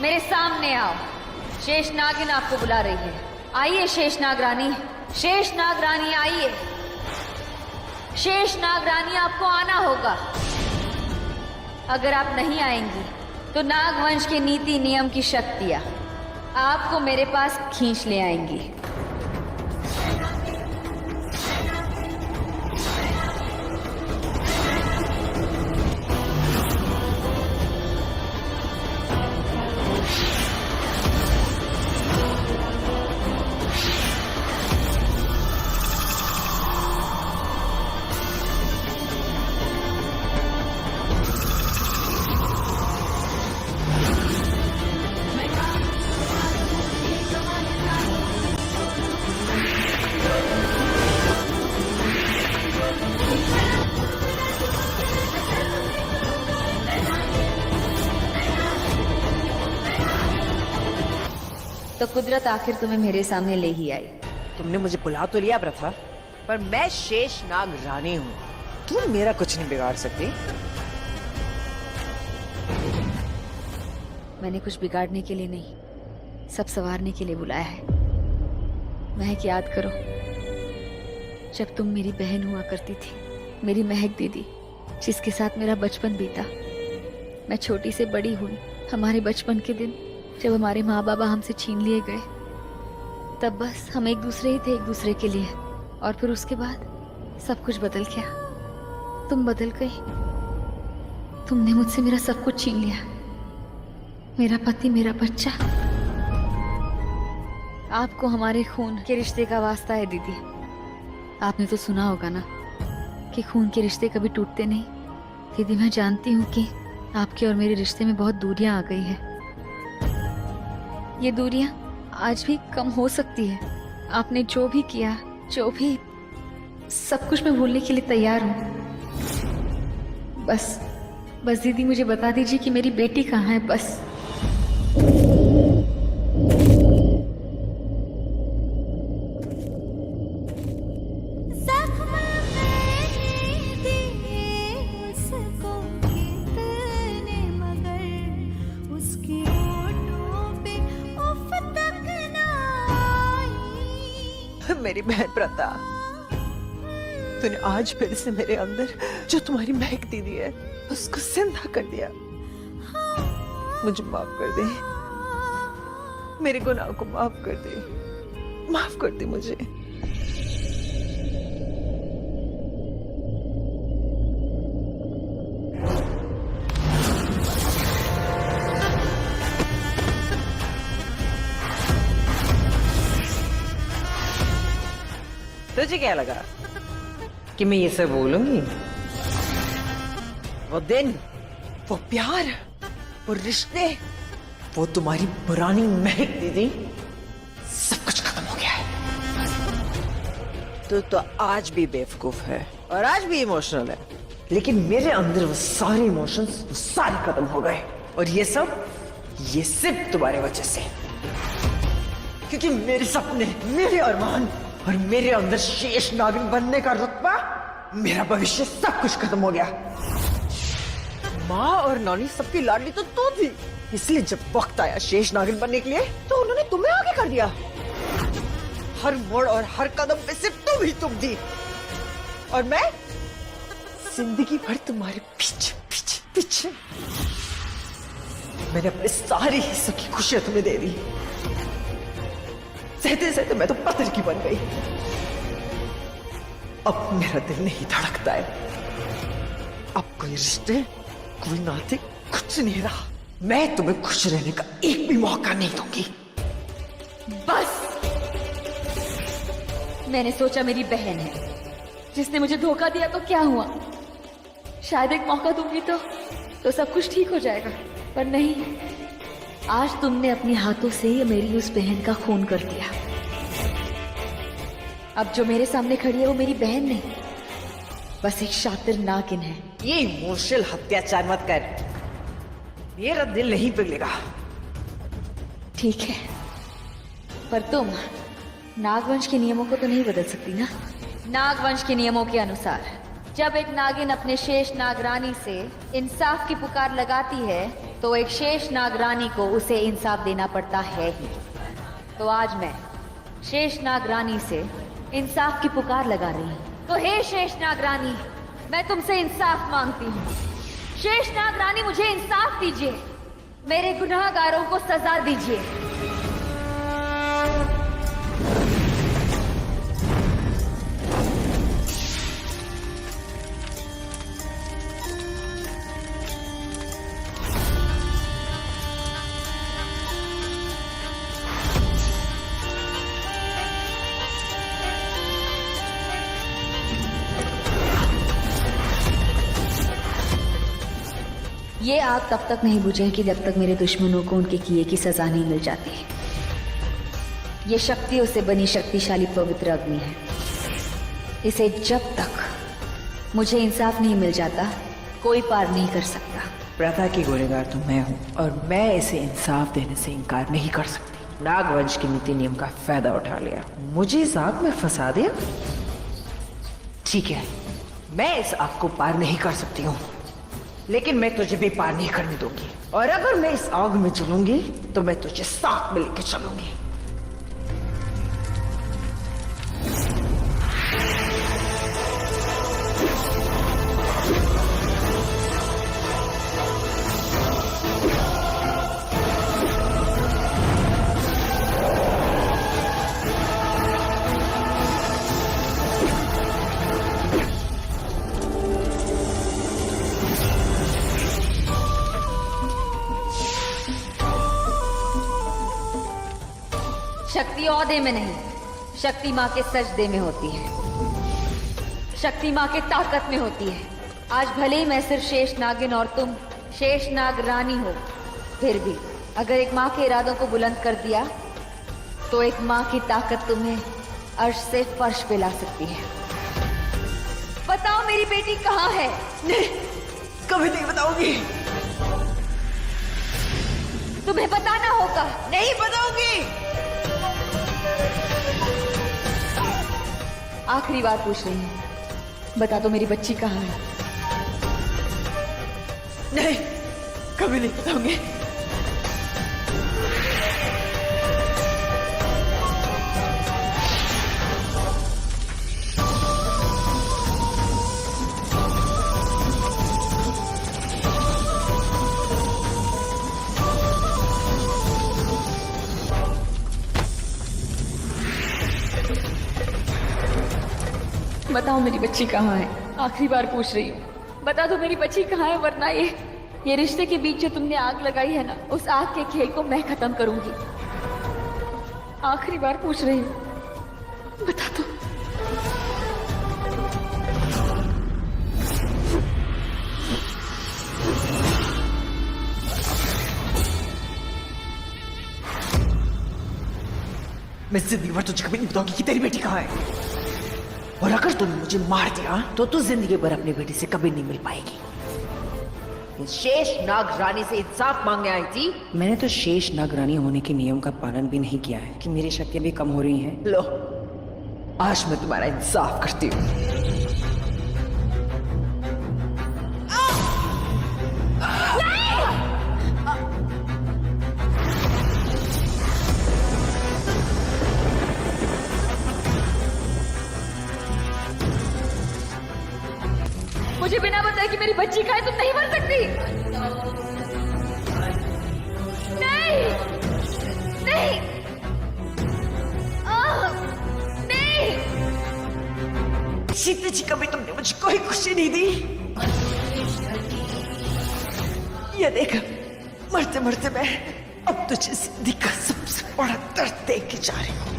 मेरे सामने आओ। शेषनागिन आपको बुला रही है। आइए शेषनाग रानी, शेषनाग रानी आइए। शेषनाग रानी आपको आना होगा। अगर आप नहीं आएंगी तो नागवंश के नीति नियम की शक्तियां आपको मेरे पास खींच ले आएंगी। तो कुदरत आखिर तुम्हें मेरे सामने ले ही आई। तुमने मुझे बुला तो लिया प्रथा, पर मैं शेषनाग रानी हूँ। तुम मेरा कुछ नहीं बिगाड़ सकती। मैंने कुछ बिगाड़ने के लिए नहीं, सब संवारने के लिए बुलाया है। महक याद करो, जब तुम मेरी बहन हुआ करती थी, मेरी महक दीदी, जिसके साथ मेरा बचपन बीता। मैं छोटी से बड़ी हुई। हमारे बचपन के दिन जब हमारे माँ बाबा हमसे छीन लिए गए, तब बस हम एक दूसरे ही थे एक दूसरे के लिए। और फिर उसके बाद सब कुछ बदल गया। तुम बदल गई। तुमने मुझसे मेरा सब कुछ छीन लिया, मेरा पति, मेरा बच्चा। आपको हमारे खून के रिश्ते का वास्ता है दीदी। आपने तो सुना होगा ना कि खून के रिश्ते कभी टूटते नहीं। दीदी मैं जानती हूँ कि आपके और मेरे रिश्ते में बहुत दूरियां आ गई हैं। ये दूरियां आज भी कम हो सकती है। आपने जो भी किया, जो भी, सब कुछ मैं भूलने के लिए तैयार हूँ। बस दीदी मुझे बता दीजिए कि मेरी बेटी कहाँ है। बस मेरी बहन प्रथा, तूने आज फिर से मेरे अंदर जो तुम्हारी महक दीदी है उसको जिंदा कर दिया। मुझे माफ कर दे, मेरे गुनाह को माफ कर दे, माफ कर दे मुझे। तुझे क्या लगा कि मैं ये सब बोलूंगी? वो दिन, वो प्यार, वो रिश्ते, वो तुम्हारी पुरानी महक दीदी, सब कुछ खत्म हो गया है। तू तो आज भी बेवकूफ है और आज भी इमोशनल है, लेकिन मेरे अंदर वो सारे इमोशंस वो सारे खत्म हो गए। और ये सब, ये सिर्फ तुम्हारे वजह से। क्योंकि मेरे सपने, मेरे अरमान और मेरे अंदर शेष नागिन बनने का रुतबा, मेरा भविष्य, सब कुछ खत्म हो गया। माँ और नानी सबकी लाडली तो तू थी, इसलिए जब वक्त आया शेष नागिन बनने के लिए तो उन्होंने तुम्हें आगे कर दिया। हर मोड़ और हर कदम पे सिर्फ तुम ही तुम थी, और मैं जिंदगी भर तुम्हारे पीछे पीछे पीछे। मैंने अपने सारे हिस्सों की खुशियां तुम्हें दे दी। सहते सहते मैं तो पत्थर की बन गई। अब मेरा दिल नहीं धड़कता है। अब कोई रिश्ते, कोई नाते, कुछ नहीं रहा। मैं तुम्हें खुश रहने का एक भी मौका नहीं दूंगी। बस मैंने सोचा मेरी बहन है जिसने मुझे धोखा दिया, तो क्या हुआ? शायद एक मौका दूंगी तो सब कुछ ठीक हो जाएगा। पर नहीं, आज तुमने अपने हाथों से मेरी उस बहन का खून कर दिया। अब जो मेरे सामने खड़ी है वो मेरी बहन नहीं, बस एक शातिर नागिन है। ये इमोशनल अत्याचार मत कर, मेरा दिल नहीं पिघलेगा। ठीक है, पर तुम नागवंश के नियमों को तो नहीं बदल सकती ना। नागवंश के नियमों के अनुसार जब एक नागिन अपने शेष नागरानी से इंसाफ की पुकार लगाती है तो एक शेष नागरानी को उसे इंसाफ देना पड़ता है ही। तो आज मैं शेष नागरानी से इंसाफ की पुकार लगा रही हूँ। तो हे शेष नागरानी, मैं तुमसे इंसाफ मांगती हूँ। शेष नागरानी, मुझे इंसाफ दीजिए, मेरे गुनाहगारों को सजा दीजिए। ये आग तब तक नहीं बुझेगी जब तक मेरे दुश्मनों को उनके किए की सजा नहीं मिल जाती। ये शक्तियों से बनी शक्तिशाली पवित्र अग्नि है। इसे जब तक मुझे इंसाफ नहीं मिल जाता, कोई पार नहीं कर सकता। प्रथा की गुनहगार तो मैं हूँ और मैं इसे इंसाफ देने से इनकार नहीं कर सकती। नागवंश के नीति नियम का फायदा उठा लिया, मुझे इस आग में फंसा दिया। ठीक है, मैं इस आग को पार नहीं कर सकती हूँ, लेकिन मैं तुझे भी पार नहीं करने दूंगी। और अगर मैं इस आग में चलूंगी तो मैं तुझे साथ में लेके चलूंगी। शक्ति औहदे में नहीं, शक्ति माँ के सजदे में होती है। शक्ति माँ के ताकत में होती है। आज भले ही मैं सिर्फ शेष नागिन और तुम शेष नाग रानी हो, फिर भी अगर एक माँ के इरादों को बुलंद कर दिया तो एक माँ की ताकत तुम्हें अर्श से फर्श पे ला सकती है। बताओ मेरी बेटी कहाँ है? नहीं, कभी नहीं बताऊंगी। तुम्हें बताना होगा। नहीं बताऊंगी। आखिरी बार पूछ रही हूँ, बता दो मेरी बच्ची कहाँ है? नहीं, कभी नहीं बताऊंगी। बताओ मेरी बच्ची कहाँ है? आखिरी बार पूछ रही हूँ, बता दो मेरी बच्ची कहाँ है, वरना ये रिश्ते के बीच जो तुमने आग लगाई है ना, उस आग के खेल को मैं खत्म करूंगी। आखिरी बार पूछ रही हूँ, बता दो। मैं जिंदगी भर तुझे कभी नहीं बताऊंगी कि तेरी बेटी कहाँ है। और अगर तूने मुझे मार दिया तो तू जिंदगी भर अपनी बेटी से कभी नहीं मिल पाएगी। शेष नाग रानी से इंसाफ मांगने आई थी। मैंने तो शेष नाग रानी होने के नियम का पालन भी नहीं किया है कि मेरी शक्तियां भी कम हो रही हैं। लो, आज मैं तुम्हारा इंसाफ करती हूँ। मुझे बिना बताए कि मेरी बच्ची खाए तुम नहीं मर सकती। नहीं, नहीं, नहीं। जीते जी कभी तुमने मुझे कोई खुशी नहीं दी। ये देख, मरते मरते मैं अब तुझे जिंदगी का सबसे बड़ा दर्द दे के जा रही हूँ।